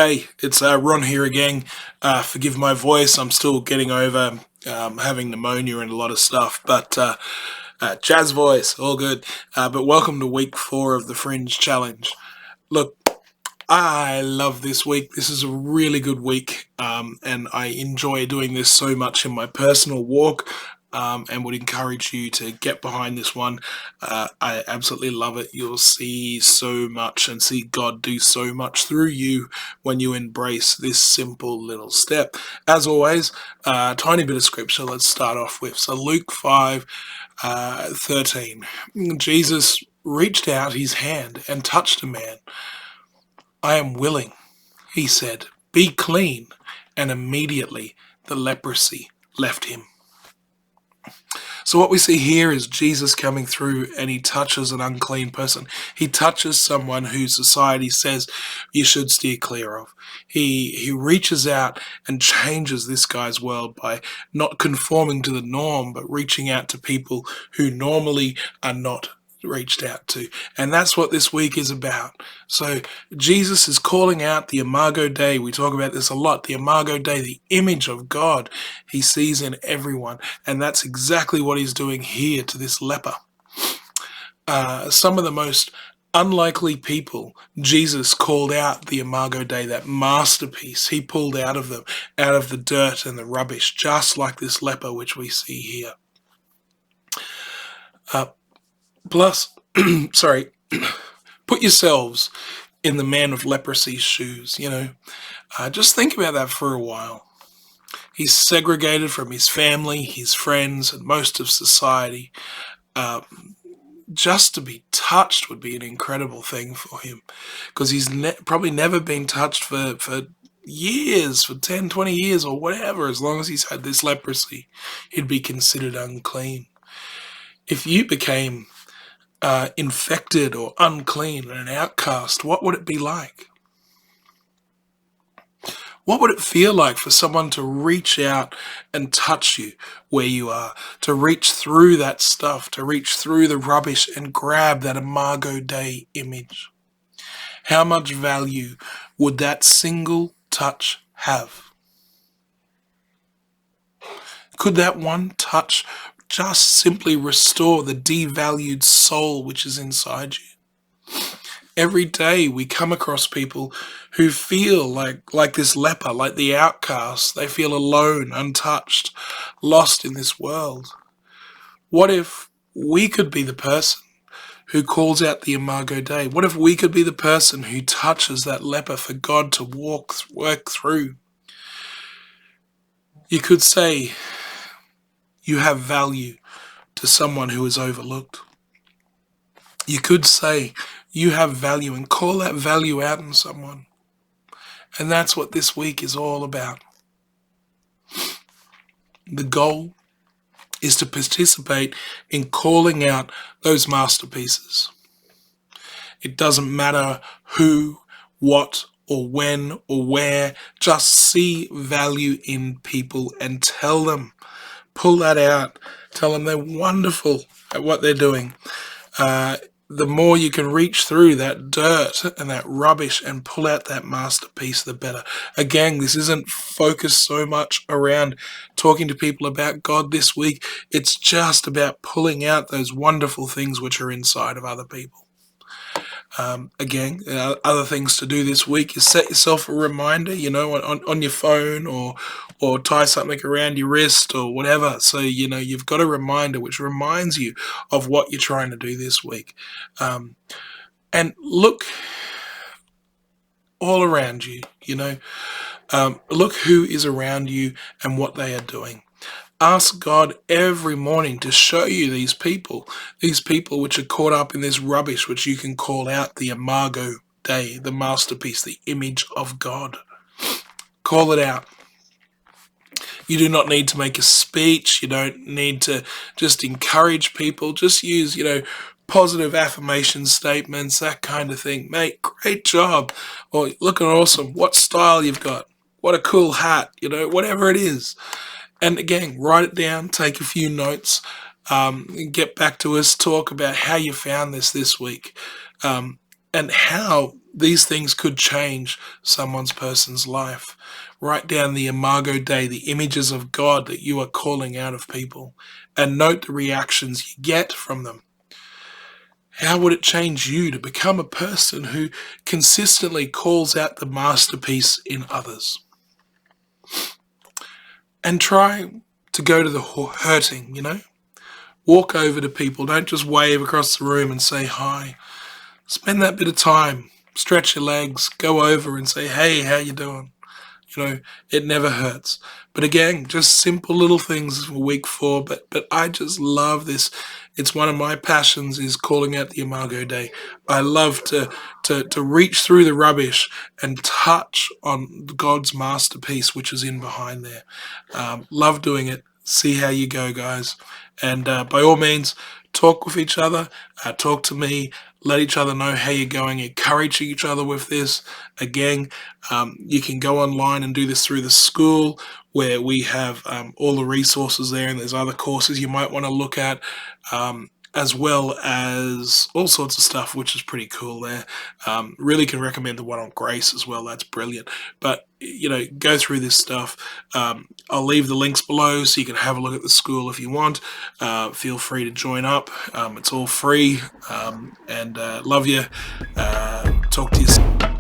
G'day, it's Ron here again. Forgive my voice, I'm still getting over having pneumonia and a lot of stuff, but jazz voice, all good. But welcome to week 4 of the Fringe challenge. Look, I love this week. This is a really good week, and I enjoy doing this so much in my personal walk. And would encourage you to get behind this one. I absolutely love it. You'll see so much and see God do so much through you when you embrace this simple little step. As always, a tiny bit of scripture let's start off with. So Luke 5:13. Jesus reached out his hand and touched a man. "I am willing," he said, "be clean." And immediately the leprosy left him. So what we see here is Jesus coming through and he touches an unclean person. He touches someone who society says you should steer clear of. He reaches out and changes this guy's world by not conforming to the norm, but reaching out to people who normally are not reached out to. And that's what this week is about. So Jesus is calling out the imago Dei. We talk about this a lot. The imago Dei, the image of God he sees in everyone. And that's exactly what he's doing here to this leper. Some of the most unlikely people, Jesus called out the imago Dei, that masterpiece. He pulled out of them, out of the dirt and the rubbish, just like this leper which we see here. Plus, put yourselves in the man of leprosy's shoes, just think about that for a while. He's segregated from his family, his friends, and most of society. Just to be touched would be an incredible thing for him, because he's probably never been touched for years, for 10, 20 years or whatever. As long as he's had this leprosy, he'd be considered unclean. If you became infected or unclean and an outcast, what would it be like? What would it feel like for someone to reach out and touch you where you are, to reach through that stuff, to reach through the rubbish and grab that imago Dei image? How much value would that single touch have? Could that one touch just simply restore the devalued soul which is inside you? Every day we come across people who feel like this leper, like the outcast. They feel alone, untouched, lost in this world. What if we could be the person who calls out the imago Dei? What if we could be the person who touches that leper for God to work through? You could say you have value to someone who is overlooked. You could say you have value and call that value out in someone. And that's what this week is all about. The goal is to participate in calling out those masterpieces. It doesn't matter who, what, or when, or where. Just see value in people and tell them. Pull that out. Tell them they're wonderful at what they're doing. The more you can reach through that dirt and that rubbish and pull out that masterpiece, the better. Again, this isn't focused so much around talking to people about God this week. It's just about pulling out those wonderful things which are inside of other people. Again, other things to do this week is set yourself a reminder, on your phone or tie something around your wrist or whatever. So, you've got a reminder which reminds you of what you're trying to do this week. And look all around you, look who is around you and what they are doing. Ask God every morning to show you these people which are caught up in this rubbish, which you can call out the imago Dei, the masterpiece, the image of God. Call it out. You do not need to make a speech. You don't need to just encourage people. Just use, positive affirmation statements, that kind of thing. Mate, great job. Or looking awesome. What style you've got. What a cool hat. Whatever it is. And again, write it down, take a few notes, get back to us, talk about how you found this week, and how these things could change someone's person's life. Write down the imago Dei, the images of God that you are calling out of people, and note the reactions you get from them. How would it change you to become a person who consistently calls out the masterpiece in others? And try to go to the hurting, Walk over to people. Don't just wave across the room and say hi. Spend that bit of time. Stretch your legs. Go over and say, hey, how you doing? It never hurts. But again, just simple little things for week 4. But I just love this. It's one of my passions is calling out the Imago Dei. I love to reach through the rubbish and touch on God's masterpiece, which is in behind there. Love doing it. See how you go, guys. And by all means, talk with each other. Talk to me. Let each other know how you're going. Encourage each other with this. Again, you can go online and do this through the school where we have all the resources there, and there's other courses you might want to look at, as well as all sorts of stuff, which is pretty cool there. Really can recommend the one on grace as well. That's brilliant. But, go through this stuff. I'll leave the links below so you can have a look at the school if you want. Feel free to join up. It's all free. And love you. Talk to you soon.